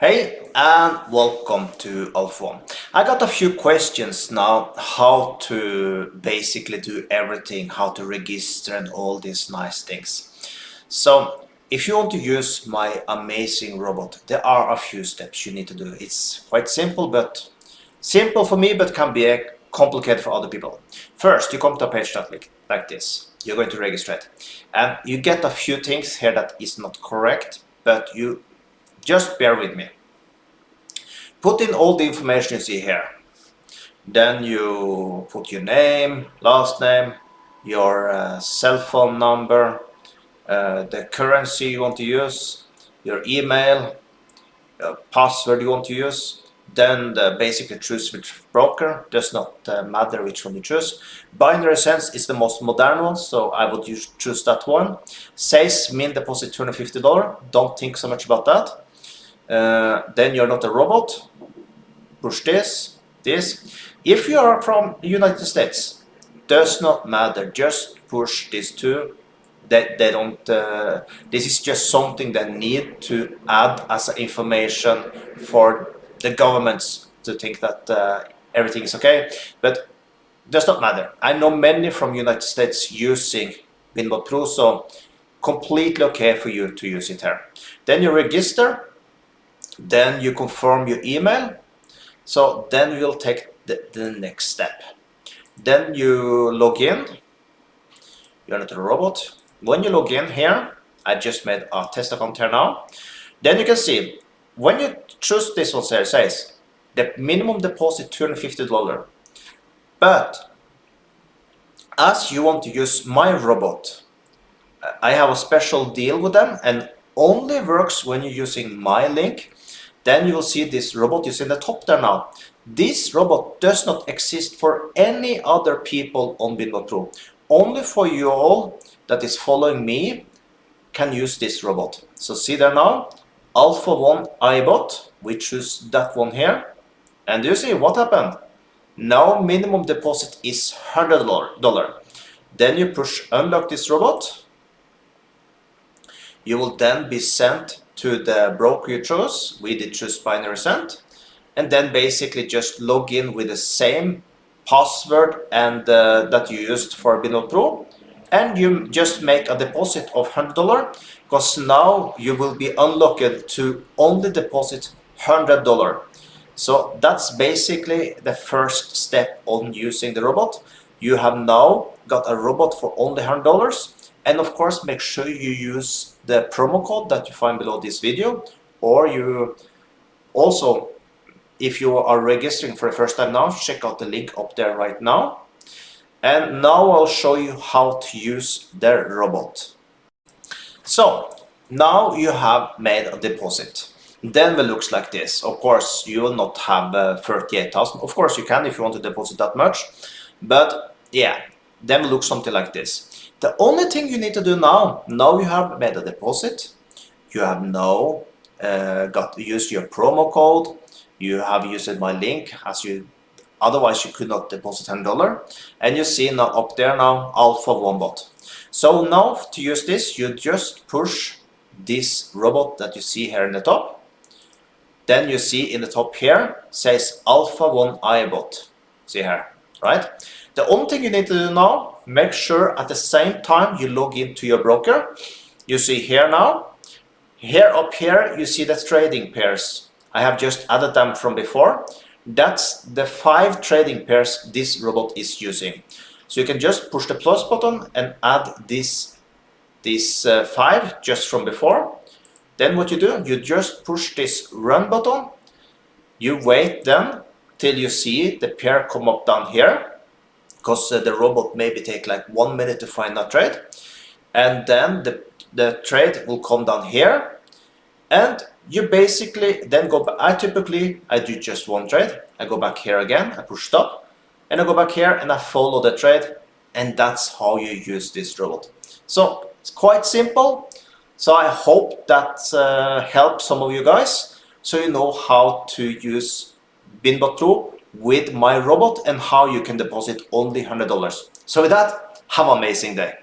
Hey and welcome to Alpha One. I got a few questions now how to basically do everything, how to register and all these nice things. So if you want to use my amazing robot, there are a few steps you need to do. It's quite simple, but simple for me, but can be complicated for other people. First, you come to a page that like this. You're going to register it. And you get a few things here that is not correct, but you just bear with me. Put in all the information you see here. Then you put your name, last name, your cell phone number, the currency you want to use, your email, password you want to use. Then basically choose which broker. Does not matter which one you choose. Binary Sense is the most modern one, so I would choose that one. Says min deposit $250. Don't think so much about that. Then you're not a robot. Push this. If you are from United States, does not matter. Just push these two. They don't. This is just something they need to add as information for the governments to think that everything is okay. But does not matter. I know many from United States using BinBotPro, so completely okay for you to use it here. Then you register. Then you confirm your email. So then we'll take the next step. Then you log in. You're not a robot. When you log in here, I just made a test account here now. Then you can see when you choose this one here, it says the minimum deposit $250. But as you want to use my robot, I have a special deal with them and only works when you're using my link. Then you will see this robot is in the top there now. This robot does not exist for any other people on BinBotPro. Only for you all that is following me can use this robot. So see there now, Alpha One iBot. We choose that one here. And you see what happened? Now minimum deposit is $100. Then you push unlock this robot. You will then be sent to the broker you chose. We did choose Binary Cent, and then basically just log in with the same password and that you used for BinBotPro, and you just make a deposit of $100 because now you will be unlocked to only deposit $100. So that's basically the first step on using the robot. You have now got a robot for only $100. And of course, make sure you use the promo code that you find below this video, or you also, if you are registering for the first time now, check out the link up there right now. And now I'll show you how to use the robot. So now you have made a deposit. Then it looks like this. Of course, you will not have 38,000. Of course, you can if you want to deposit that much. But yeah, then it looks something like this. The only thing you need to do now you have made a deposit, you have now got to use your promo code, you have used my link, otherwise you could not deposit $10, and you see now up there now Alpha One bot. So now to use this, you just push this robot that you see here in the top. Then you see in the top here says Alpha One iBot. See here, right? The only thing you need to do now, make sure at the same time you log into your broker. You see here now, here up here you see the trading pairs. I have just added them from before. That's the 5 trading pairs this robot is using. So you can just push the plus button and add these 5 just from before. Then what you do, you just push this run button. You wait then till you see the pair come up down here, because the robot maybe take like 1 minute to find that trade, and then the trade will come down here, and you basically then go back. I do just one trade. I go back here again, I push stop, and I go back here and I follow the trade, and that's how you use this robot. So it's quite simple. So I hope that helps some of you guys, so you know how to use BinBotPro with my robot and how you can deposit only $100. So with that, have an amazing day.